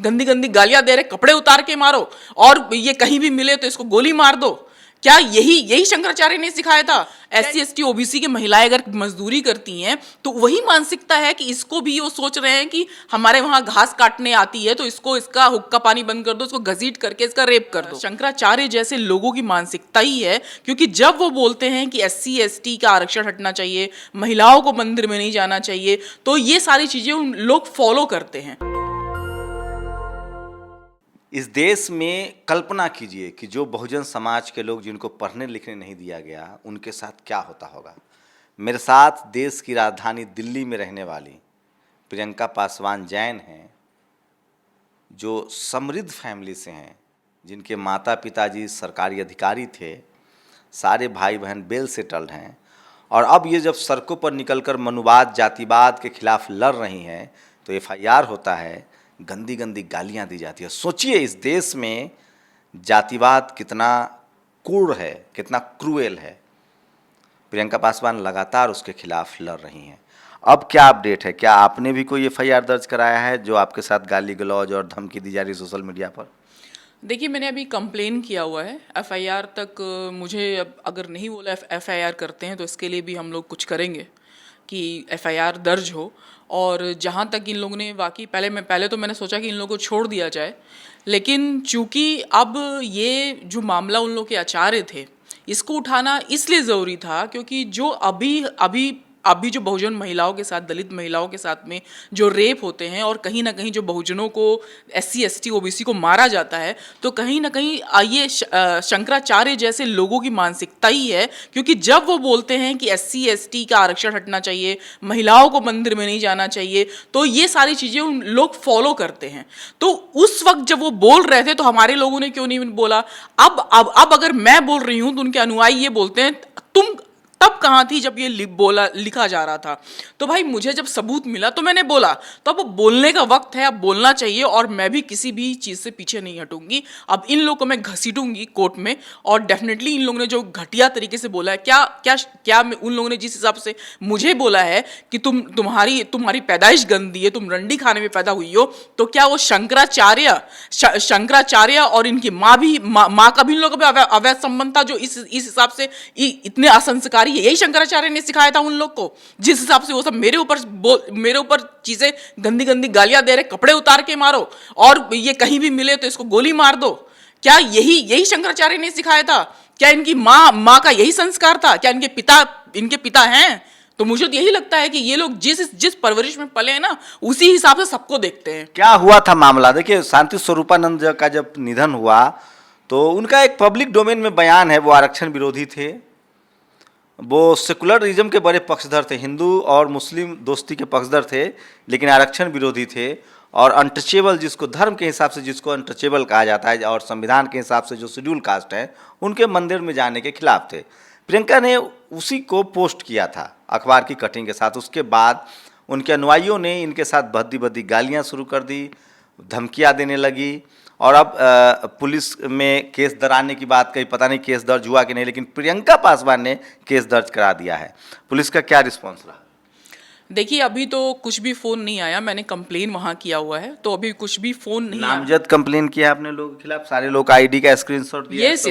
गंदी गंदी गालियां दे रहे, कपड़े उतार के मारो और ये कहीं भी मिले तो इसको गोली मार दो। क्या यही शंकराचार्य ने सिखाया था? SC ST OBC की महिलाएं अगर मजदूरी करती हैं तो वही मानसिकता है कि इसको भी वो सोच रहे हैं कि हमारे वहां घास काटने आती है तो इसको इसका हुक्का पानी बंद कर दो, इसको घसीट करके इसका रेप कर दो। शंकराचार्य जैसे लोगों की मानसिकता ही है, क्योंकि जब वो बोलते हैं कि SC ST का आरक्षण हटना चाहिए, महिलाओं को मंदिर में नहीं जाना चाहिए, तो ये सारी चीजें उन लोग फॉलो करते हैं। इस देश में कल्पना कीजिए कि जो बहुजन समाज के लोग जिनको पढ़ने लिखने नहीं दिया गया उनके साथ क्या होता होगा। मेरे साथ देश की राजधानी दिल्ली में रहने वाली प्रियंका पासवान जैन हैं, जो समृद्ध फैमिली से हैं, जिनके माता पिताजी सरकारी अधिकारी थे, सारे भाई बहन वेल सेटल्ड हैं, और अब ये जब सड़कों पर निकलकर मनुवाद जातिवाद के खिलाफ लड़ रही हैं तो FIR होता है, गंदी गंदी गालियां दी जाती है। सोचिए इस देश में जातिवाद कितना क्रूर है, कितना क्रूएल है। प्रियंका पासवान लगातार उसके खिलाफ लड़ रही हैं। अब क्या अपडेट है? क्या आपने भी कोई FIR दर्ज कराया है जो आपके साथ गाली गलौज और धमकी दी जा रही सोशल मीडिया पर? देखिए, मैंने अभी कंप्लेन किया हुआ है। FIR तक मुझे अगर नहीं बोला FIR करते हैं तो इसके लिए भी हम लोग कुछ करेंगे कि FIR दर्ज हो। और जहाँ तक इन लोगों ने वाकई पहले तो मैंने सोचा कि इन लोगों को छोड़ दिया जाए, लेकिन चूंकि अब ये जो मामला उन लोग के आचार्य थे, इसको उठाना इसलिए ज़रूरी था क्योंकि जो अभी जो बहुजन महिलाओं के साथ, दलित महिलाओं के साथ में जो रेप होते हैं और कहीं ना कहीं जो बहुजनों को SC ST OBC को मारा जाता है, तो कहीं ना कहीं ये शंकराचार्य जैसे लोगों की मानसिकता ही है, क्योंकि जब वो बोलते हैं कि SC ST का आरक्षण हटना चाहिए, महिलाओं को मंदिर में नहीं जाना चाहिए, तो ये सारी चीज़ें उन लोग फॉलो करते हैं। तो उस वक्त जब वो बोल रहे थे तो हमारे लोगों ने क्यों नहीं बोला? अब अगर मैं बोल रही हूँ तो उनके अनुयायी ये बोलते हैं तुम तब कहाँ थी जब ये लिखा जा रहा था? तो भाई मुझे जब सबूत मिला तो मैंने बोला, तो अब बोलने का वक्त है, अब बोलना चाहिए, और मैं भी किसी भी चीज़ से पीछे नहीं हटूंगी। अब इन लोगों को मैं घसीटूंगी कोर्ट में, और डेफिनेटली इन लोगों ने जो घटिया तरीके से बोला है, क्या उन लोगों ने जिस हिसाब से मुझे बोला है कि तुम्हारी पैदाइश गंदी है, तुम रंडी खाने में पैदा हुई हो, तो क्या वो शंकराचार्य और इनकी माँ का भी इन लोगों का अवैध संबंध था जो इस हिसाब से इतने असंस्कारी? यही शंकराचार्य ने सिखाया था उन लोग को, जिस हिसाब से वो सब मेरे ऊपर चीजें गंदी गंदी गालियां दे रहे, कपड़े उतार के मारो और ये कहीं भी मिले तो इसको गोली मार दो। क्या यही शंकराचार्य ने सिखाया था? क्या इनकी माँ का यही संस्कार था? क्या इनके पिता हैं? तो मुझे तो यही लगता है कि ये लोग जिस परवरिश में पले हैं ना, उसी हिसाब से सबको देखते हैं। क्या हुआ था मामला? देखिए, शांति स्वरूपानंद का जब निधन हुआ तो उनका एक पब्लिक डोमेन में बयान है, वो आरक्षण विरोधी थे, वो सेकुलरिज्म के बड़े पक्षधर थे, हिंदू और मुस्लिम दोस्ती के पक्षधर थे, लेकिन आरक्षण विरोधी थे, और अनटचेबल, जिसको धर्म के हिसाब से जिसको अनटचेबल कहा जाता है, और संविधान के हिसाब से जो शेड्यूल कास्ट है, उनके मंदिर में जाने के खिलाफ थे। प्रियंका ने उसी को पोस्ट किया था अखबार की कटिंग के साथ। उसके बाद उनके अनुयायियों ने इनके साथ भद्दी गालियाँ शुरू कर दी, धमकियाँ देने लगी, और अब पुलिस में केस दराने की बात कही। पता नहीं केस दर्ज हुआ कि नहीं, लेकिन प्रियंका पासवान ने केस दर्ज करा दिया है। पुलिस का क्या रिस्पॉन्स रहा? देखिए, अभी तो कुछ भी फ़ोन नहीं आया। मैंने कंप्लेन वहाँ किया हुआ है, तो अभी कुछ भी फ़ोन नहीं आया। नामजद कंप्लेन किया आपने लोगों के खिलाफ? सारे लोग ID का स्क्रीनशॉट दिया? यस,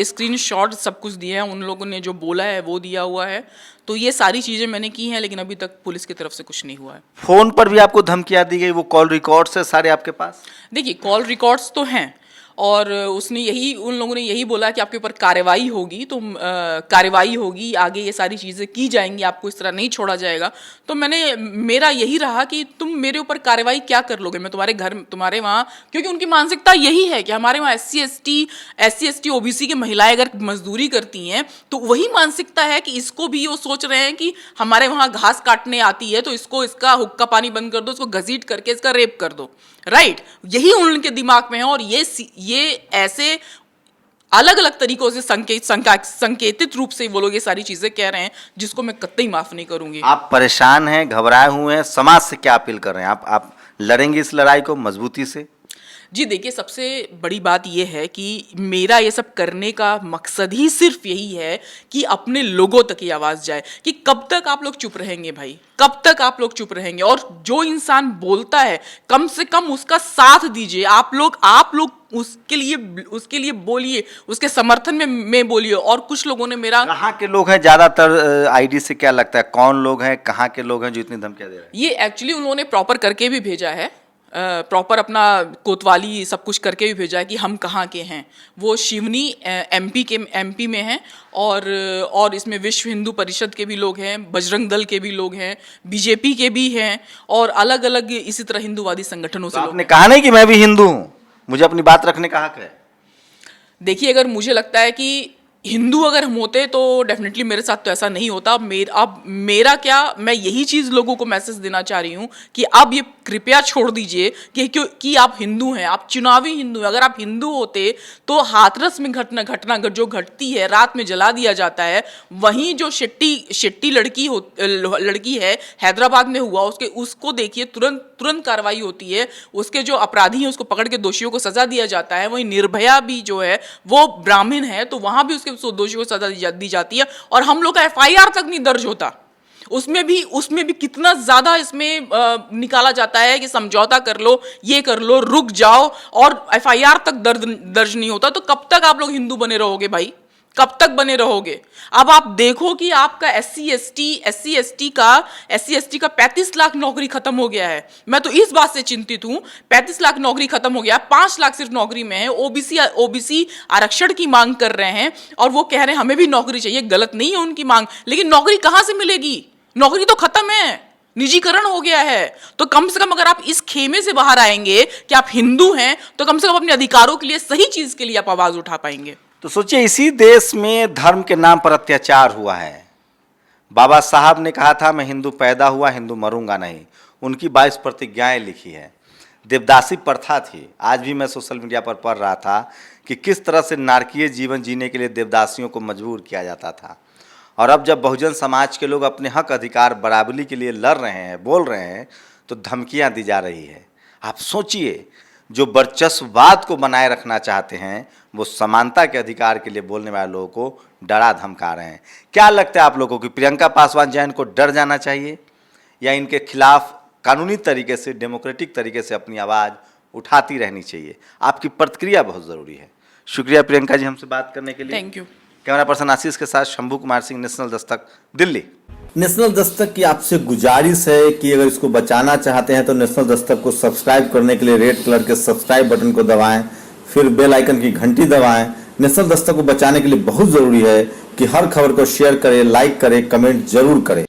स्क्रीनशॉट सब कुछ दिया है, उन लोगों ने जो बोला है वो दिया हुआ है। तो ये सारी चीज़ें मैंने की हैं, लेकिन अभी तक पुलिस की तरफ से कुछ नहीं हुआ है। फ़ोन पर भी आपको धमकियाँ दी गई? वो कॉल रिकॉर्ड्स है सारे आपके पास? देखिए, कॉल रिकॉर्ड्स तो हैं, और उन लोगों ने यही बोला कि आपके ऊपर कार्रवाई होगी, तो कार्रवाई होगी, आगे ये सारी चीज़ें की जाएंगी, आपको इस तरह नहीं छोड़ा जाएगा। तो मेरा यही रहा कि तुम मेरे ऊपर कार्रवाई क्या कर लोगे? मैं तुम्हारे घर, तुम्हारे वहाँ, क्योंकि उनकी मानसिकता यही है कि हमारे वहाँ SC ST OBC की महिलाएं अगर मजदूरी करती हैं तो वही मानसिकता है कि इसको भी वो सोच रहे हैं कि हमारे वहाँ घास काटने आती है तो इसको इसका हुक्का पानी बंद कर दो, इसको घसीट करके इसका रेप कर दो। राइट, यही उनके दिमाग में है, और ये ऐसे अलग अलग तरीकों से संकेतित रूप से वो लोग ये सारी चीजें कह रहे हैं, जिसको मैं कतई माफ नहीं करूंगी। आप परेशान हैं, घबराए हुए हैं, समाज से क्या अपील कर रहे हैं? आप लड़ेंगे इस लड़ाई को मजबूती से? जी देखिए, सबसे बड़ी बात ये है कि मेरा ये सब करने का मकसद ही सिर्फ यही है कि अपने लोगों तक ये आवाज़ जाए कि कब तक आप लोग चुप रहेंगे भाई, कब तक आप लोग चुप रहेंगे। और जो इंसान बोलता है कम से कम उसका साथ दीजिए, आप लोग उसके लिए बोलिए, उसके समर्थन में बोलिए। और कुछ लोगों ने मेरा कहाँ के लोग हैं ज़्यादातर? आईडी से क्या लगता है कौन लोग हैं, कहाँ के लोग हैं जो इतनी धमकियाँ दे रहे हैं? ये एक्चुअली उन्होंने प्रॉपर करके भी भेजा है, प्रॉपर अपना कोतवाली सब कुछ करके भी भेजा है कि हम कहाँ के हैं। वो शिवनी एमपी में हैं, और इसमें विश्व हिंदू परिषद के भी लोग हैं, बजरंग दल के भी लोग हैं, बीजेपी के भी हैं, और अलग अलग इसी तरह हिंदूवादी संगठनों से लोग आपने कहा नहीं कि मैं भी हिंदू हूँ, मुझे अपनी बात रखने का हक है। देखिए, अगर मुझे लगता है कि हिंदू अगर हम होते तो डेफिनेटली मेरे साथ तो ऐसा नहीं होता। अब मेरा क्या, मैं यही चीज़ लोगों को मैसेज देना चाह रही हूँ कि अब ये कृपया छोड़ दीजिए कि आप हिंदू हैं, आप चुनावी हिंदू हैं। अगर आप हिंदू होते तो हाथरस में घटना जो घटती है, रात में जला दिया जाता है, वहीं जो शेट्टी लड़की है हैदराबाद में हुआ, उसको देखिए, तुरंत कार्रवाई होती है, उसके जो अपराधी हैं उसको पकड़ के दोषियों को सजा दिया जाता है। वहीं निर्भया भी जो है वो ब्राह्मण है, तो वहां भी उसके दोषियों को सजा दी जाती है, और हम लोग का एफआईआर तक नहीं दर्ज होता। उसमें भी कितना ज्यादा इसमें निकाला जाता है कि समझौता कर लो, ये कर लो, रुक जाओ, और एफआईआर तक दर्ज नहीं होता। तो कब तक आप लोग हिंदू बने रहोगे भाई, कब तक बने रहोगे? अब आप देखो कि आपका एससी एसटी का 35 लाख नौकरी खत्म हो गया है। मैं तो इस बात से चिंतित हूं, 35 लाख नौकरी खत्म हो गया, 5 लाख सिर्फ नौकरी में है। ओबीसी आरक्षण की मांग कर रहे हैं, और वो कह रहे हैं हमें भी नौकरी चाहिए। गलत नहीं है उनकी मांग, लेकिन नौकरी कहां से मिलेगी? नौकरी तो खत्म है, निजीकरण हो गया है। तो कम से कम अगर आप इस खेमे से बाहर आएंगे कि आप हिंदू हैं, तो कम से कम अपने अधिकारों के लिए, सही चीज के लिए आप आवाज उठा पाएंगे। तो सोचिए, इसी देश में धर्म के नाम पर अत्याचार हुआ है। बाबा साहब ने कहा था मैं हिंदू पैदा हुआ, हिंदू मरूंगा नहीं। उनकी 22 प्रतिज्ञाएं लिखी है। देवदासी प्रथा थी। आज भी मैं सोशल मीडिया पर पढ़ रहा था कि किस तरह से नारकीय जीवन जीने के लिए देवदासियों को मजबूर किया जाता था। और अब जब बहुजन समाज के लोग अपने हक अधिकार बराबरी के लिए लड़ रहे हैं, बोल रहे हैं, तो धमकियां दी जा रही है। आप सोचिए, जो वर्चस्ववाद को बनाए रखना चाहते हैं वो समानता के अधिकार के लिए बोलने वाले लोगों को डरा धमका रहे हैं। क्या लगता है आप लोगों को, प्रियंका पासवान जैन को डर जाना चाहिए या इनके खिलाफ कानूनी तरीके से, डेमोक्रेटिक तरीके से अपनी आवाज़ उठाती रहनी चाहिए? आपकी प्रतिक्रिया बहुत ज़रूरी है। शुक्रिया प्रियंका जी हमसे बात करने के लिए। Thank you. कैमरा पर्सन आशीष के साथ शंभू कुमार सिंह, नेशनल दस्तक, दिल्ली। नेशनल दस्तक की आपसे गुजारिश है कि अगर इसको बचाना चाहते हैं तो नेशनल दस्तक को सब्सक्राइब करने के लिए रेड कलर के सब्सक्राइब बटन को दबाएं, फिर बेल आइकन की घंटी दबाएं। नेशनल दस्तक को बचाने के लिए बहुत जरूरी है कि हर खबर को शेयर करें, लाइक करें, कमेंट जरूर करें।